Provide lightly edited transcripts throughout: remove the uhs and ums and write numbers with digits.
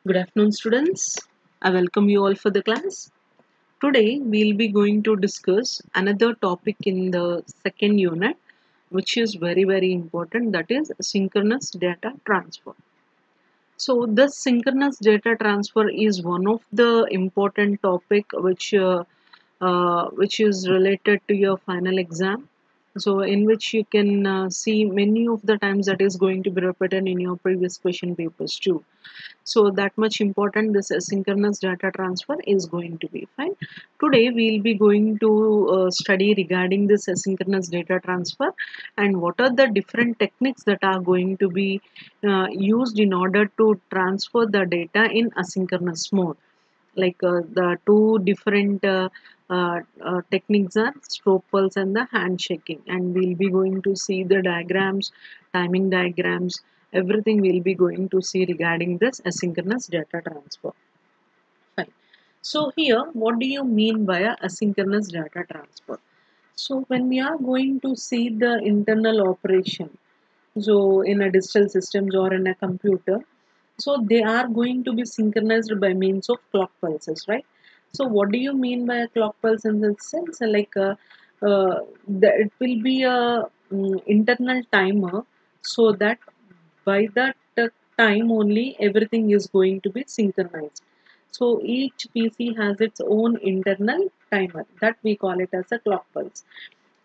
Good afternoon, students. I welcome you all for the class. Today, we'll be going to discuss another topic in the second unit, which is very important, that is synchronous data transfer. So, this synchronous data transfer is one of the important topic which is related to your final exam, so in which you can see many of the times that is going to be repeated in your previous question papers too. So that much important this asynchronous data transfer is going to be fine. Today we'll be going to study regarding this asynchronous data transfer and what are the different techniques that are going to be used in order to transfer the data in asynchronous mode. Like the two different techniques are stroke pulse and the handshaking, and we'll be going to see the diagrams, timing diagrams, everything we'll be going to see regarding this asynchronous data transfer. Fine. So here, what do you mean by a asynchronous data transfer? So when we are going to see the internal operation, so in a digital systems or in a computer, so they are going to be synchronized by means of clock pulses, right? So what do you mean by a clock pulse in the sense? Like it will be a internal timer, so that by that time only everything is going to be synchronized. So each PC has its own internal timer that we call it as a clock pulse.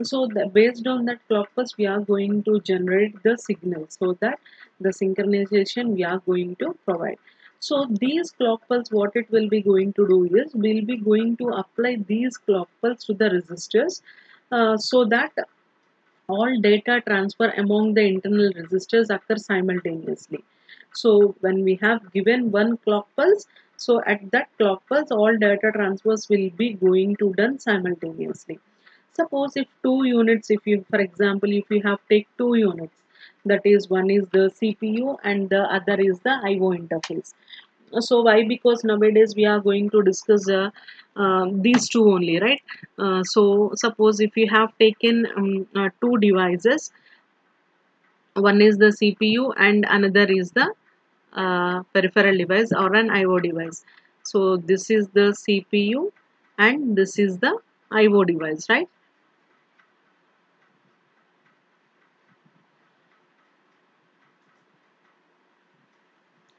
So based on that clock pulse, we are going to generate the signal so that the synchronization we are going to provide. So these clock pulse, what it will be going to do is, we'll be going to apply these clock pulse to the resistors so that all data transfer among the internal registers occur simultaneously. So when we have given one clock pulse, so at that clock pulse all data transfers will be going to done simultaneously. Suppose if two units, if you, for example, if you have take two units, that is one is the CPU and the other is the IO interface. So why? Because nowadays we are going to discuss these two only, right? So suppose if you have taken two devices, one is the CPU and another is the peripheral device or an IO device. So this is the CPU and this is the IO device, right?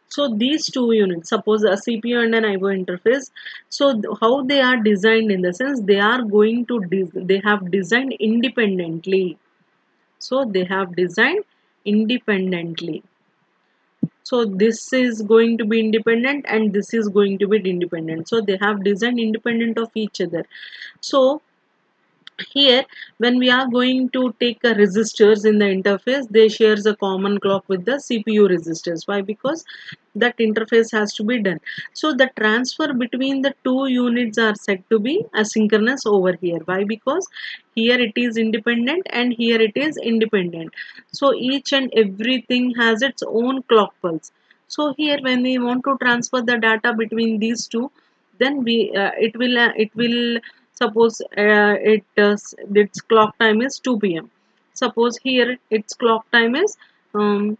So these two units, suppose a CPU and an IO interface, so how they are designed, in the sense they are going to they have designed independently. So they have designed independently. So this is going to be independent and this is going to be independent. So they have designed independent of each other. So here, when we are going to take a resistors in the interface, they shares a common clock with the CPU resistors. Why? Because that interface has to be done. So the transfer between the two units are said to be asynchronous over here. Why? Because here it is independent and here it is independent. So each and everything has its own clock pulse. So here, when we want to transfer the data between these two, then it will suppose its clock time is 2 p.m. Suppose here its clock time is 2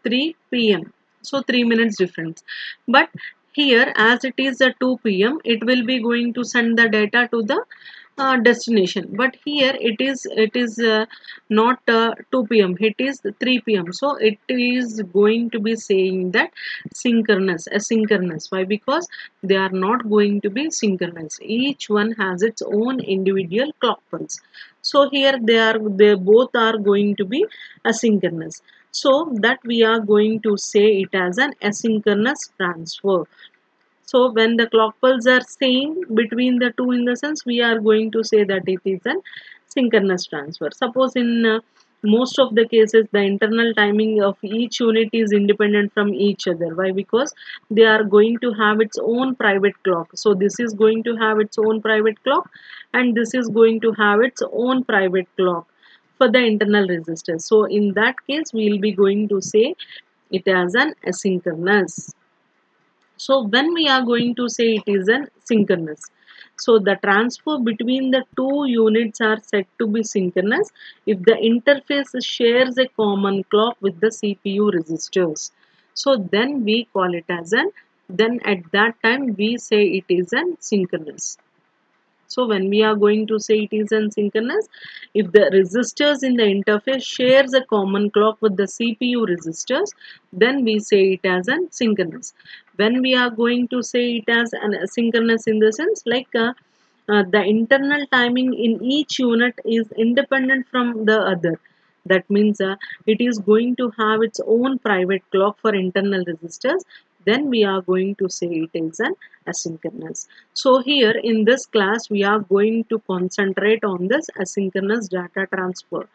3 p.m. So 3 minutes difference. But here, as it is a 2 p.m., it will be going to send the data to the destination. But here it is not 2 p.m. It is 3 p.m. So it is going to be saying that asynchronous. Why? Because they are not going to be synchronous. Each one has its own individual clock pulse. So here they both are going to be asynchronous. So that we are going to say it as an asynchronous transfer. So when the clock pulses are same between the two, in the sense we are going to say that it is an synchronous transfer. Suppose in most of the cases the internal timing of each unit is independent from each other. Why? Because they are going to have its own private clock. So this is going to have its own private clock and this is going to have its own private clock for the internal resistors. So in that case we will be going to say it as an asynchronous. So when we are going to say it is an synchronous. So the transfer between the two units are said to be synchronous if the interface shares a common clock with the CPU registers. So then we call it as an, then at that time we say it is an synchronous. So when we are going to say it is asynchronous, if the resistors in the interface shares a common clock with the CPU resistors, then we say it as an synchronous. When we are going to say it as an asynchronous in the sense like the internal timing in each unit is independent from the other. That means it is going to have its own private clock for internal resistors. Then we are going to say it is an asynchronous. So here in this class we are going to concentrate on this asynchronous data transfer.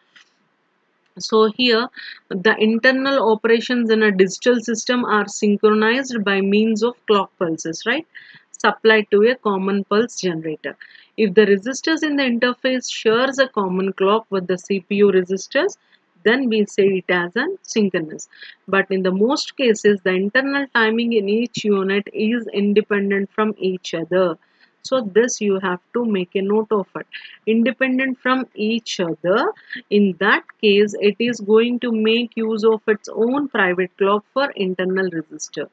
So here the internal operations in a digital system are synchronized by means of clock pulses, right? Supplied to a common pulse generator. If the resistors in the interface shares a common clock with the CPU resistors, then we say it as an synchronous. But in the most cases, the internal timing in each unit is independent from each other. So this you have to make a note of it. Independent from each other, in that case, it is going to make use of its own private clock for internal resistor.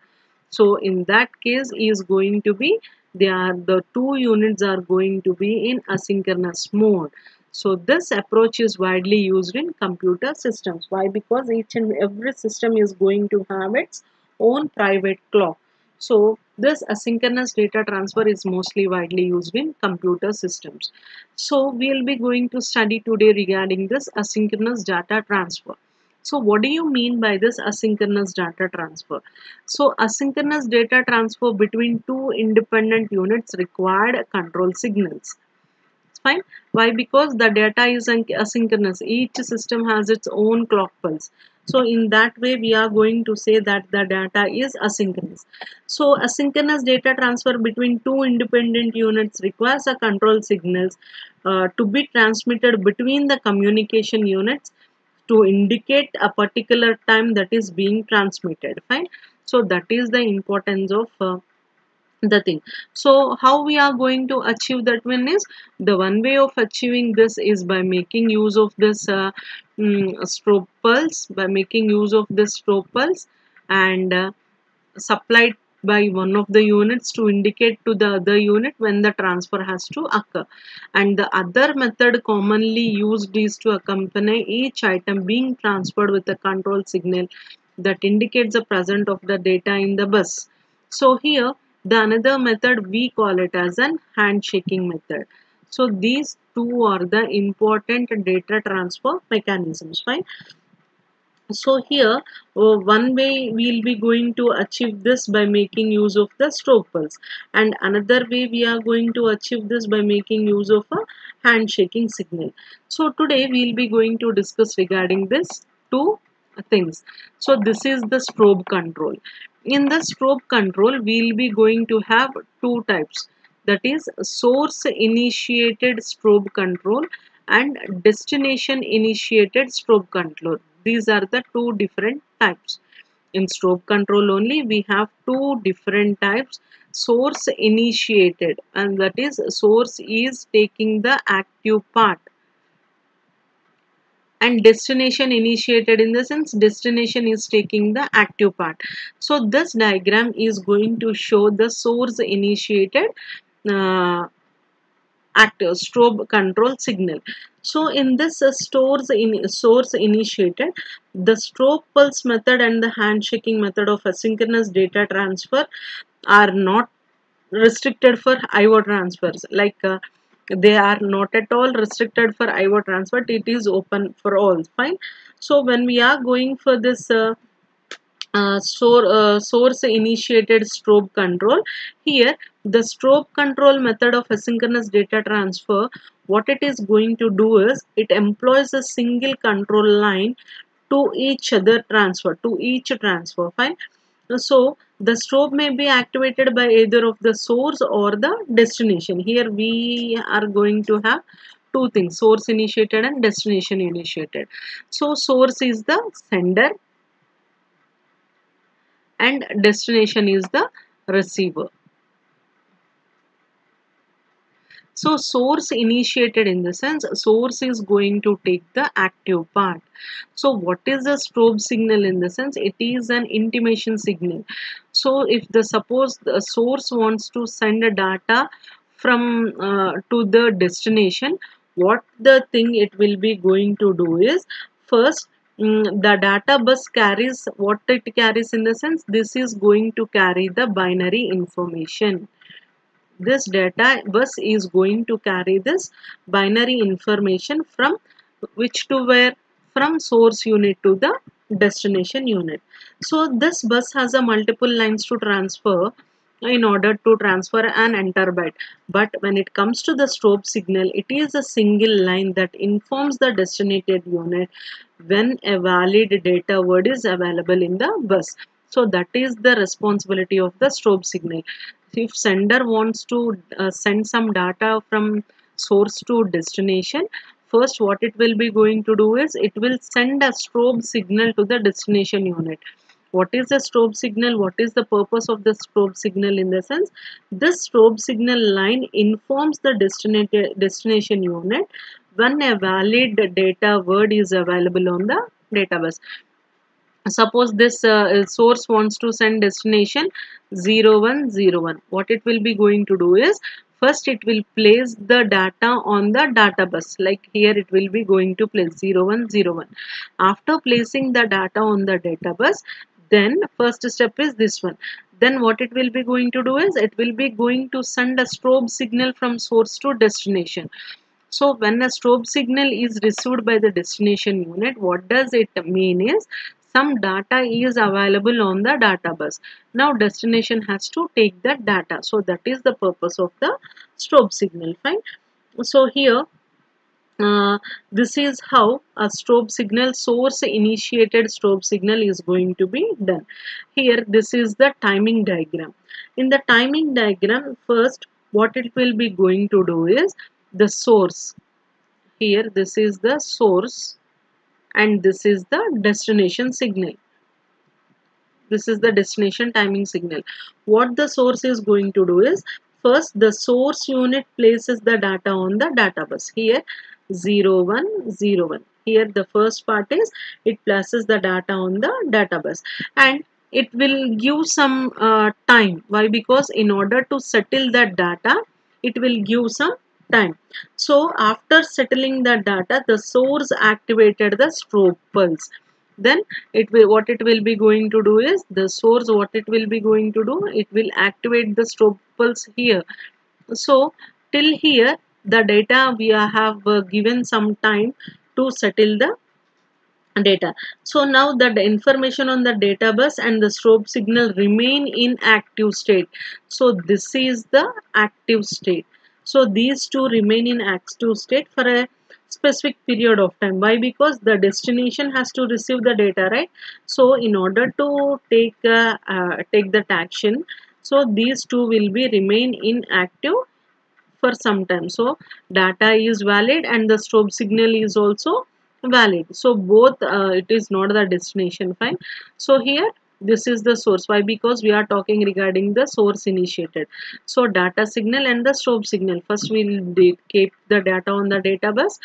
So in that case is going to be, the two units are going to be in asynchronous mode. So this approach is widely used in computer systems. Why? Because each and every system is going to have its own private clock. So this asynchronous data transfer is mostly widely used in computer systems. So we'll be going to study today regarding this asynchronous data transfer. So what do you mean by this asynchronous data transfer? So asynchronous data transfer between two independent units required control signals. It's fine. Why? Because the data is asynchronous. Each system has its own clock pulse. So in that way we are going to say that the data is asynchronous. So asynchronous data transfer between two independent units requires a control signals to be transmitted between the communication units to indicate a particular time that is being transmitted. Fine. So that is the importance of the thing. So how we are going to achieve that one is, the one way of achieving this is by making use of this strobe pulse, by making use of this strobe pulse and supplied by one of the units to indicate to the other unit when the transfer has to occur. And the other method commonly used is to accompany each item being transferred with a control signal that indicates the presence of the data in the bus. So here the another method we call it as an handshaking method. So these two are the important data transfer mechanisms. Fine. So here one way we'll be going to achieve this by making use of the strobe pulse, and another way we are going to achieve this by making use of a handshaking signal. So today we'll be going to discuss regarding this two things. So this is the strobe control. In the strobe control we'll be going to have two types, that is source initiated strobe control and destination initiated strobe control. These are the two different types. In strobe control only we have two different types. Source initiated, and that is source is taking the active part, and destination initiated in the sense destination is taking the active part. So this diagram is going to show the source initiated uh, active strobe control signal. So in this source initiated, the strobe pulse method and the handshaking method of asynchronous data transfer are not restricted for IO transfers. Like they are not at all restricted for IO transfer. It is open for all. Fine. So when we are going for this source initiated strobe control, here the strobe control method of asynchronous data transfer, what it is going to do is it employs a single control line to each transfer. Fine. So the strobe may be activated by either of the source or the destination. Here we are going to have two things, source initiated and destination initiated. So source is the sender and destination is the receiver. So source initiated, in the sense source is going to take the active part. So what is the strobe signal? In the sense it is an intimation signal. So if the suppose the source wants to send a data from to the destination, what the thing it will be going to do is, first, the data bus carries what it carries, in the sense this is going to carry the binary information. This data bus is going to carry this binary information from which to where, from source unit to the destination unit. So this bus has a multiple lines to transfer in order to transfer an enter byte. But when it comes to the strobe signal, it is a single line that informs the destination unit when a valid data word is available in the bus. So that is the responsibility of the strobe signal. If sender wants to send some data from source to destination, first what it will be going to do is it will send a strobe signal to the destination unit. What is the strobe signal? What is the purpose of the strobe signal? In the sense, this strobe signal line informs the destination unit when a valid data word is available on the database. Suppose this source wants to send destination 0101. What it will be going to do is, first it will place the data on the data bus. Like here it will be going to place 0101. After placing the data on the data bus, then first step is this one. Then what it will be going to do is, it will be going to send a strobe signal from source to destination. So when a strobe signal is received by the destination unit, what does it mean is, some data is available on the data bus. Now destination has to take that data. So that is the purpose of the strobe signal. Fine. So here this is how a strobe signal, source initiated strobe signal, is going to be done. Here this is the timing diagram. In the timing diagram, first what it will be going to do is, the source, here this is the source and this is the destination signal. This is the destination timing signal. What the source is going to do is, first the source unit places the data on the data bus. Here 0101. Here the first part is, it places the data on the data bus, and it will give some time. Why? Because in order to settle that data, it will give some time. So after settling the data, the source activated the strobe pulse. Then it will, what it will be going to do is, the source, what it will be going to do, it will activate the strobe pulse here. So till here the data we have given some time to settle the data. So now that the information on the data bus and the strobe signal remain in active state. So this is the active state. So these two remain in active state for a specific period of time. Why? Because the destination has to receive the data, right? So in order to take that action, so these two will be remain inactive for some time. So data is valid and the strobe signal is also valid. So both, it is not the destination. Fine. So here this is the source. Why? Because we are talking regarding the source initiated. So data signal and the strobe signal. First we will keep the data on the data bus.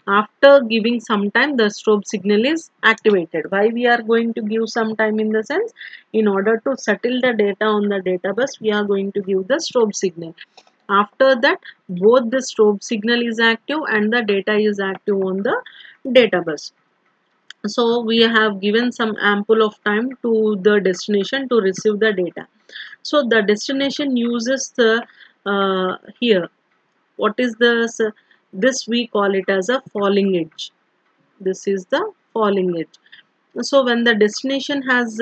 After giving some time, the strobe signal is activated. Why we are going to give some time? In the sense, in order to settle the data on the data bus, we are going to give the strobe signal. After that, both the strobe signal is active and the data is active on the data bus. So we have given some ample of time to the destination to receive the data. So the destination uses the here. What is this? This we call it as a falling edge. This is the falling edge. So when the destination has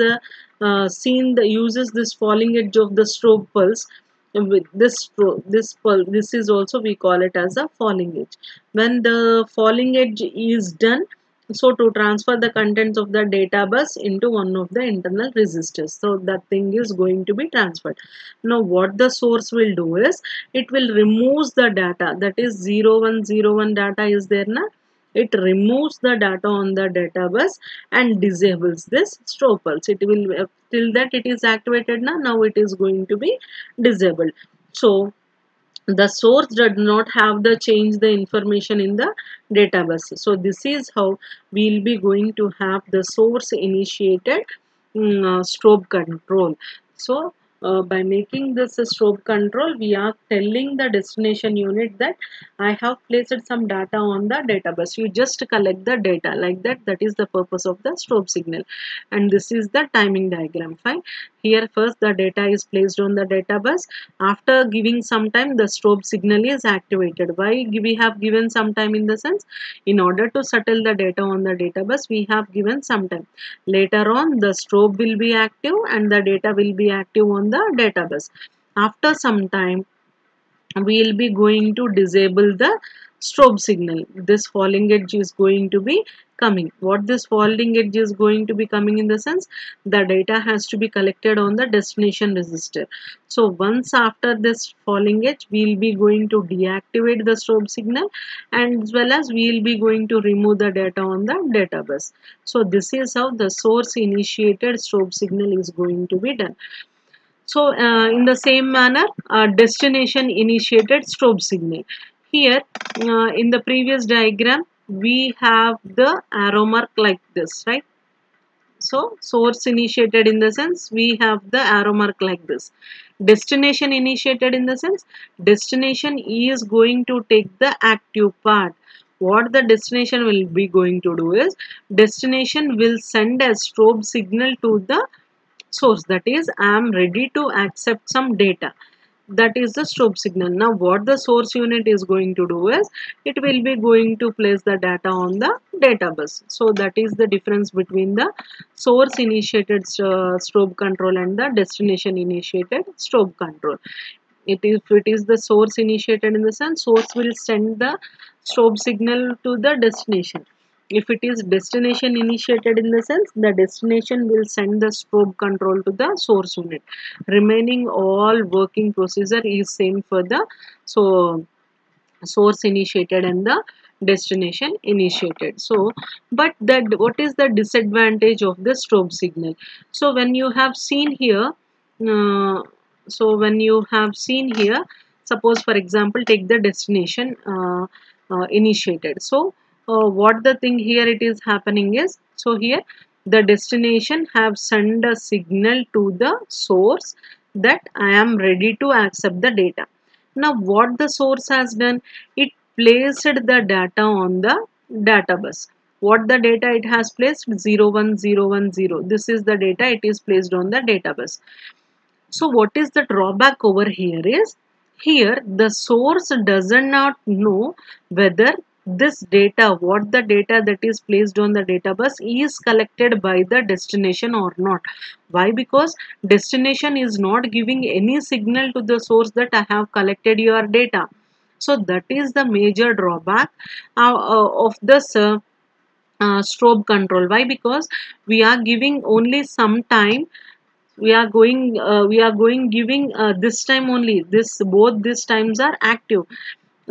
seen the uses this falling edge of the strobe pulse, with this is also we call it as a falling edge. When the falling edge is done, so to transfer the contents of the data bus into one of the internal registers, so that thing is going to be transferred. Now what the source will do is, it will remove the data, that is 0101 data is there na, it removes the data on the data bus and disables this strobe pulse. It will till that it is activated now it is going to be disabled. So the source does not have the change the information in the database. So this is how we'll be going to have the source initiated strobe control. So by making this a strobe control, we are telling the destination unit that I have placed some data on the database. You just collect the data like that. That is the purpose of the strobe signal. And this is the timing diagram. Fine. Here first the data is placed on the database. After giving some time, the strobe signal is activated. Why we have given some time in the sense, in order to settle the data on the database, we have given some time. Later on, the strobe will be active and the data will be active on the database. After some time, we will be going to disable the strobe signal. This falling edge is going to be coming. What this falling edge is going to be coming in the sense, the data has to be collected on the destination register. So once after this falling edge, we will be going to deactivate the strobe signal, and as well as we will be going to remove the data on the database. So this is how the source initiated strobe signal is going to be done. So, in the same manner, destination initiated strobe signal. Here, in the previous diagram, we have the arrow mark like this, right? So, source initiated in the sense, we have the arrow mark like this. Destination initiated in the sense, destination is going to take the active part. What the destination will be going to do is, destination will send a strobe signal to the source, that is I am ready to accept some data. That is the strobe signal. Now what the source unit is going to do is, it will be going to place the data on the database. So that is the difference between the source initiated strobe control and the destination initiated strobe control. If it is the source initiated in the sense, source will send the strobe signal to the destination. If it is destination initiated in the sense, the destination will send the strobe control to the source unit. Remaining all working procedure is same for the source initiated and the destination initiated. So but that, what is the disadvantage of the strobe signal? So when you have seen here, uh, suppose for example, take the destination initiated. So what the thing here it is happening is, so here the destination have sent a signal to the source that I am ready to accept the data. Now what the source has done, it placed the data on the database. What the data it has placed, 01010. This is the data it is placed on the database. So what is the drawback over here is, here the source does not know whether this data, what the data that is placed on the database is collected by the destination or not. Why? Because destination is not giving any signal to the source that I have collected your data. So that is the major drawback of this strobe control. Why? Because we are giving only some time, we are going giving this time only, this both these times are active.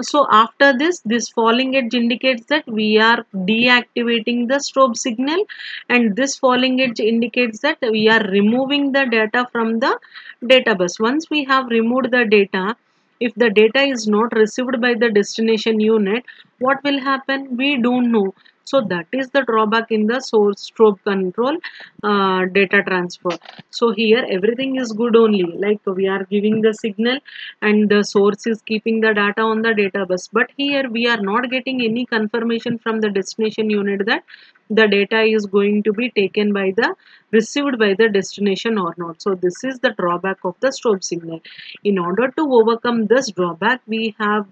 So after this falling edge indicates that we are deactivating the strobe signal, and this falling edge indicates that we are removing the data from the database. Once we have removed the data, if the data is not received by the destination unit, what will happen, we don't know. So that is the drawback in the source strobe control data transfer. So here everything is good only, like we are giving the signal and the source is keeping the data on the database, but here we are not getting any confirmation from the destination unit that the data is going to be taken by the received by the destination or not. So this is the drawback of the strobe signal. In order to overcome this drawback, we have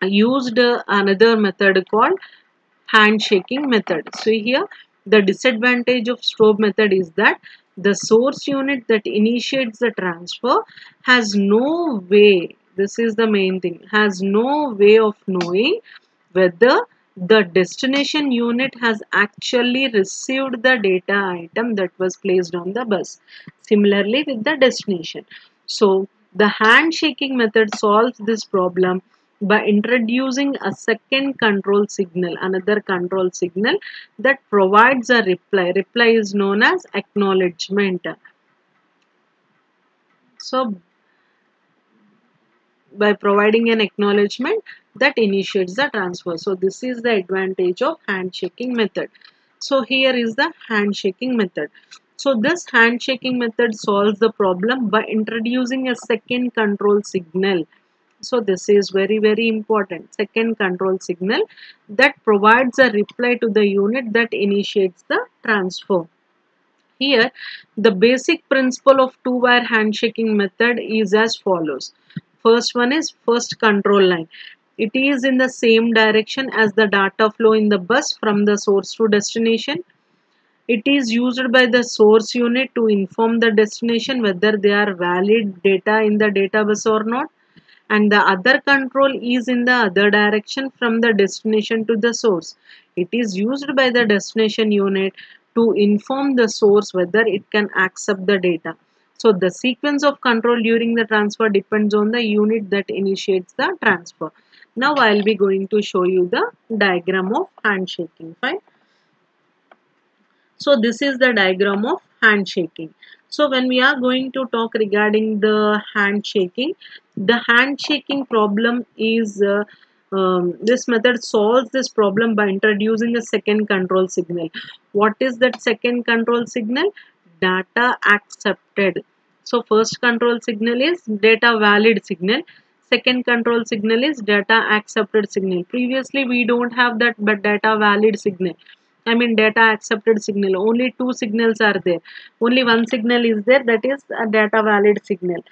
used another method called handshaking method. So here the disadvantage of strobe method is that the source unit that initiates the transfer has no way, this is the main thing, has no way of knowing whether the destination unit has actually received the data item that was placed on the bus. Similarly with the destination. So the handshaking method solves this problem by introducing a second control signal, another control signal that provides a reply. Reply is known as acknowledgement. So by providing an acknowledgement that initiates the transfer. So this is the advantage of handshaking method. So here is the handshaking method. So this handshaking method solves the problem by introducing a second control signal. So this is very important. Second control signal that provides a reply to the unit that initiates the transfer. Here, the basic principle of two-wire handshaking method is as follows. First one is first control line. It is in the same direction as the data flow in the bus from the source to destination. It is used by the source unit to inform the destination whether they are valid data in the data bus or not, and the other control is in the other direction from the destination to the source. It is used by the destination unit to inform the source whether it can accept the data. So the sequence of control during the transfer depends on the unit that initiates the transfer. Now I will be going to show you the diagram of handshaking. Fine. So this is the diagram of handshaking. So when we are going to talk regarding the handshaking problem is this method solves this problem by introducing a second control signal. What is that second control signal? Data accepted. So first control signal is data valid signal. Second control signal is data accepted signal. Previously we don't have that but data valid signal. I mean data accepted signal. Only two signals are there. Only one signal is there, that is a data valid signal.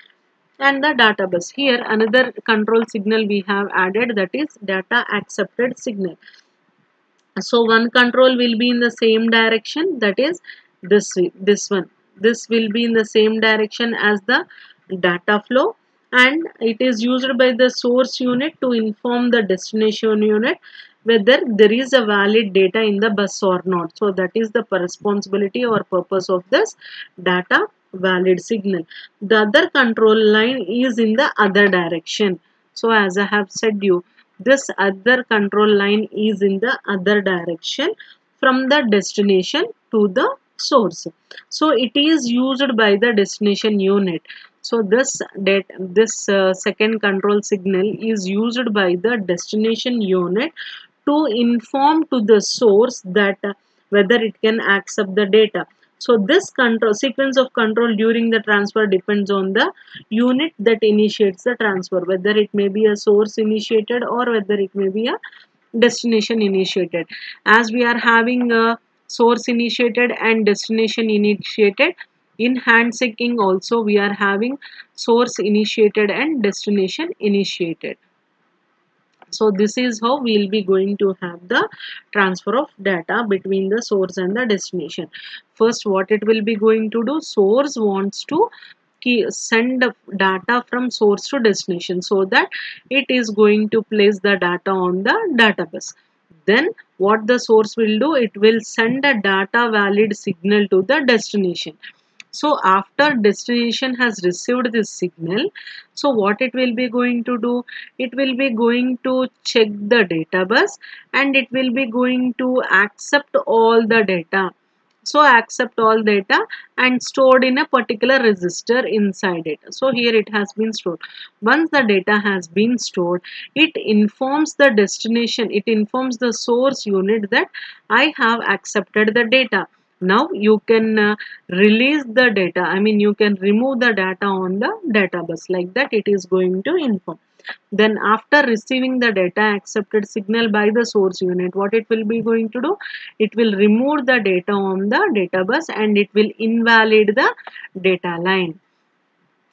And the data bus. Here another control signal we have added, that is data accepted signal. So one control will be in the same direction, that is this one. This will be in the same direction as the data flow, and it is used by the source unit to inform the destination unit whether there is a valid data in the bus or not. So that is the responsibility or purpose of this data valid signal. The other control line is in the other direction. So as I have said you, this other control line is in the other direction from the destination to the source. So it is used by the destination unit. So this second control signal is used by the destination unit to inform to the source that whether it can accept the data. So this control sequence of control during the transfer depends on the unit that initiates the transfer, whether it may be a source initiated or whether it may be a destination initiated. As we are having a source initiated and destination initiated, in handshaking also we are having source initiated and destination initiated. So this is how we will be going to have the transfer of data between the source and the destination. First, what it will be going to do, source wants to send data from source to destination, so that it is going to place the data on the database. Then what the source will do, it will send a data valid signal to the destination. So after destination has received this signal, so what it will be going to do, it will be going to check the database and it will be going to accept all the data. So accept all data and stored in a particular register inside it. So here it has been stored. Once the data has been stored, it informs the destination, it informs the source unit that I have accepted the data. Now you can release the data, I mean you can remove the data on the database, like that it is going to inform. Then after receiving the data accepted signal by the source unit, what it will be going to do, it will remove the data on the database and it will invalidate the data line.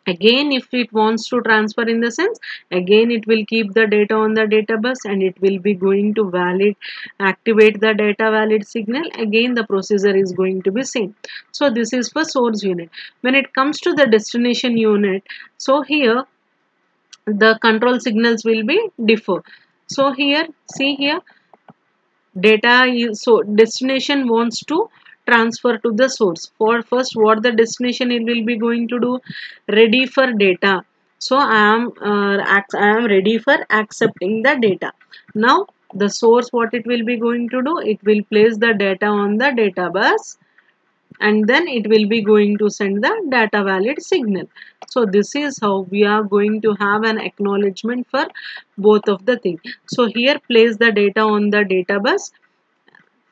Again, if it wants to transfer in the sense, again it will keep the data on the database and it will be going to activate the data valid signal. Again the procedure is going to be same. So this is for source unit. When it comes to the destination unit, so here the control signals will be differ. So here, see here, data is, so destination wants to transfer to the source. For first, what the destination it will be going to do, ready for data. So I am ready for accepting the data. Now the source, what it will be going to do, it will place the data on the database and then it will be going to send the data valid signal. So this is how we are going to have an acknowledgement for both of the thing. So here place the data on the data bus.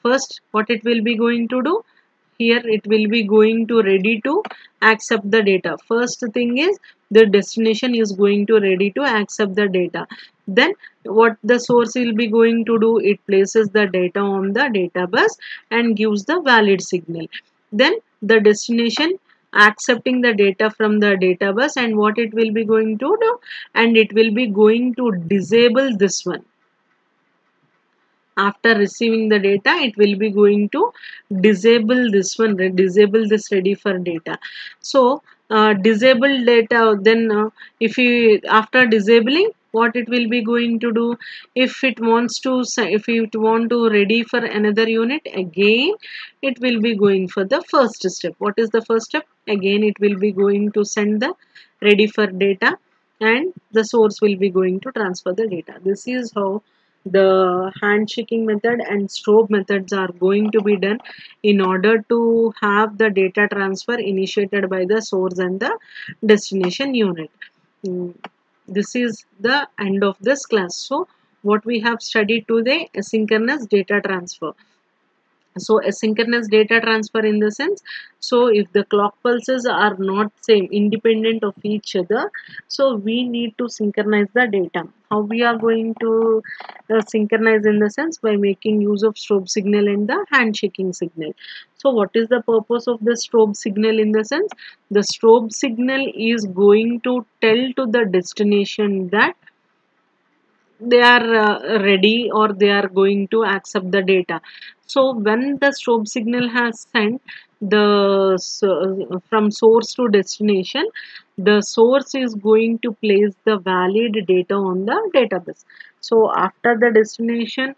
First what it will be going to do, here it will be going to ready to accept the data. First thing is the destination is going to ready to accept the data. Then what the source will be going to do, it places the data on the data bus and gives the valid signal. Then the destination accepting the data from the data bus, and what it will be going to do, and it will be going to disable this one. After receiving the data, it will be going to disable this one, disable this ready for data. So disable data, then if you after disabling, what it will be going to do, if it wants to if it want to ready for another unit, again it will be going for the first step. What is the first step? Again it will be going to send the ready for data, and the source will be going to transfer the data. This is how the handshaking method and strobe methods are going to be done in order to have the data transfer initiated by the source and the destination unit. Mm, This is the end of this class. So what we have studied today, asynchronous data transfer. So asynchronous data transfer in the sense, so if the clock pulses are not same, independent of each other, so we need to synchronize the data. How we are going to synchronize in the sense, by making use of strobe signal and the handshaking signal. So what is the purpose of the strobe signal in the sense, the strobe signal is going to tell to the destination that they are ready or they are going to accept the data. So when the strobe signal has sent the from source to destination, the source is going to place the valid data on the database. So after the destination,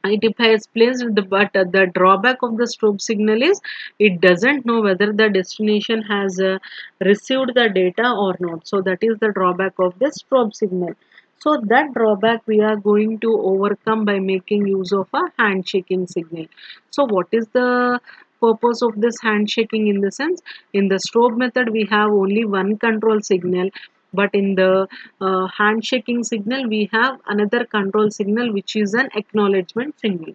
it has placed the, but the drawback of the strobe signal is it doesn't know whether the destination has received the data or not. So that is the drawback of the strobe signal. So that drawback we are going to overcome by making use of a handshaking signal. So what is the purpose of this handshaking in the sense, in the strobe method we have only one control signal, but in the handshaking signal we have another control signal which is an acknowledgement signal.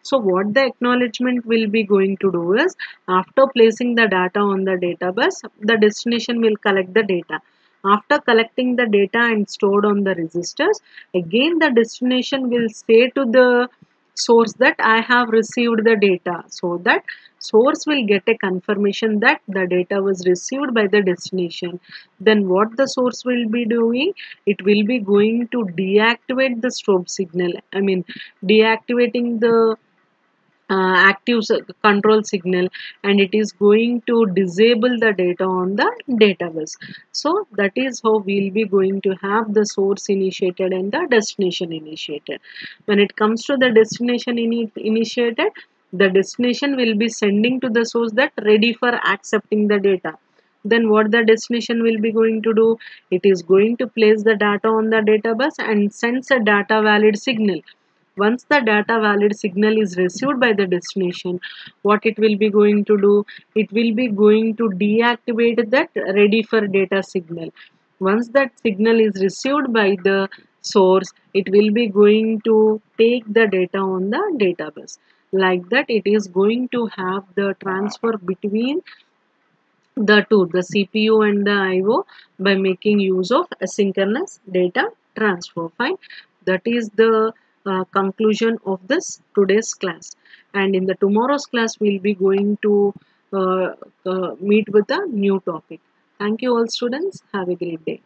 So what the acknowledgement will be going to do is, after placing the data on the database, the destination will collect the data. After collecting the data and stored on the registers, again the destination will say to the source that I have received the data, so that source will get a confirmation that the data was received by the destination. Then what the source will be doing, it will be going to deactivate the strobe signal, I mean deactivating the active control signal, and it is going to disable the data on the database. So that is how we'll be going to have the source initiated and the destination initiated. When it comes to the destination initiated, the destination will be sending to the source that ready for accepting the data. Then what the destination will be going to do, it is going to place the data on the database and sends a data valid signal. Once the data valid signal is received by the destination, what it will be going to do, it will be going to deactivate that ready for data signal. Once that signal is received by the source, it will be going to take the data on the database. Like that, it is going to have the transfer between the two, the CPU and the IO, by making use of asynchronous data transfer. Fine. That is the conclusion of this today's class. And in the tomorrow's class, we'll be going to uh, meet with a new topic. Thank you all students. Have a great day.